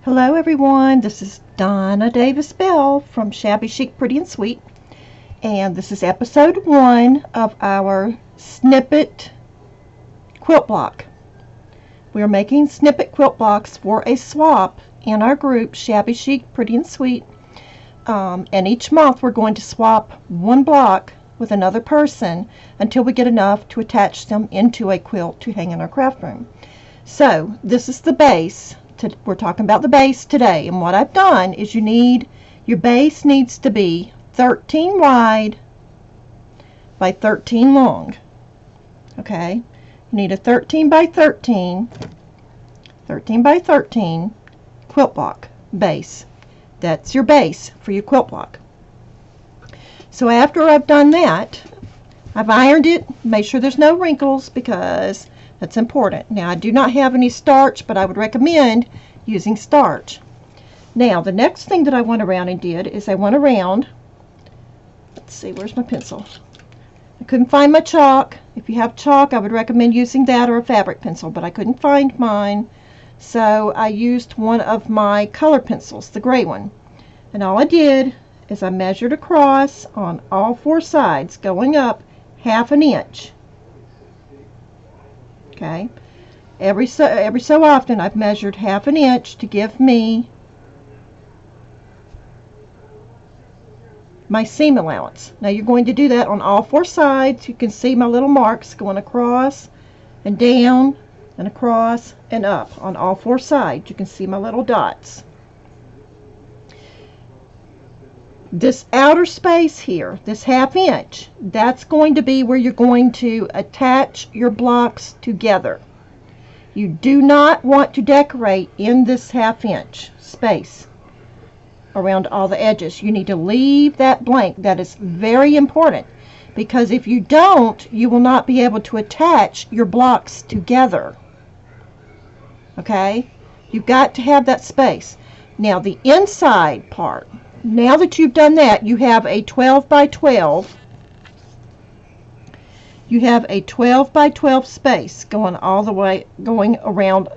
Hello everyone, this is Donna Bell from Shabby Chic, Pretty and Sweet, and this is episode 1 of our Snippet quilt block. We are making Snippet quilt blocks for a swap in our group Shabby Chic, Pretty and Sweet, and each month we're going to swap one block with another person until we get enough to attach them into a quilt to hang in our craft room. So this is the base. We're talking about the base today, and what I've done is your base needs to be 13 wide by 13 long. Okay, you need a 13 by 13 quilt block base. That's your base for your quilt block. So after I've done that, I've ironed it, made sure there's no wrinkles because that's important. Now I do not have any starch, but I would recommend using starch. Now the next thing that I went around and did is I went around, let's see, where's my pencil? I couldn't find my chalk. If you have chalk, I would recommend using that or a fabric pencil, but I couldn't find mine, so I used one of my color pencils, the gray one. And all I did is I measured across on all 4 sides, going up 1/2 inch. Okay, every so often I've measured 1/2 inch to give me my seam allowance. Now you're going to do that on all 4 sides. You can see my little marks going across and down and across and up on all 4 sides. You can see my little dots. This outer space here, this 1/2 inch, that's going to be where you're going to attach your blocks together. You do not want to decorate in this 1/2 inch space around all the edges. You need to leave that blank. That is very important, because if you don't, you will not be able to attach your blocks together. Okay? You've got to have that space. Now the inside part, now that you've done that, you have a 12 by 12. You have a 12 by 12 space going all the way, going around,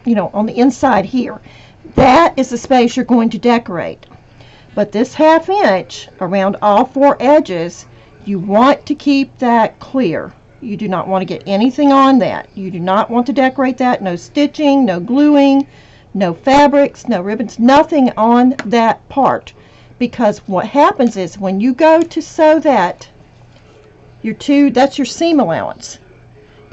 on the inside here. That is the space you're going to decorate. But this 1/2 inch around all 4 edges, you want to keep that clear. You do not want to get anything on that. You do not want to decorate that. No stitching, no gluing, no fabrics, no ribbons, nothing on that part. Because what happens is when you go to sew that, that's your seam allowance.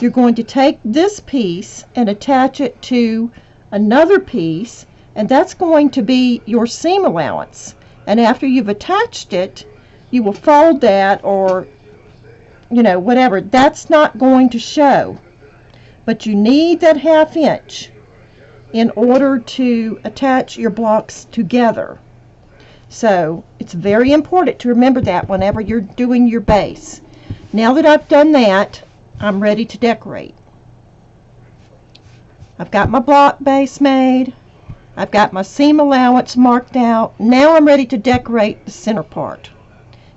You're going to take this piece and attach it to another piece, and that's going to be your seam allowance. And after you've attached it, you will fold that, or whatever. That's not going to show. But you need that 1/2 inch in order to attach your blocks together. So it's very important to remember that whenever you're doing your base. Now that I've done that, I'm ready to decorate. I've got my block base made. I've got my seam allowance marked out. Now I'm ready to decorate the center part.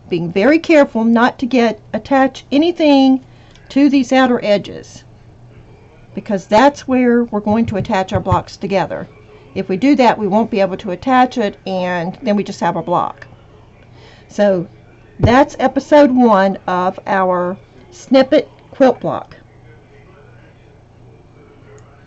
Being very careful not to attach anything to these outer edges, because that's where we're going to attach our blocks together. If we do that, we won't be able to attach it, and then we just have a block. So that's episode 1 of our Snippet quilt block.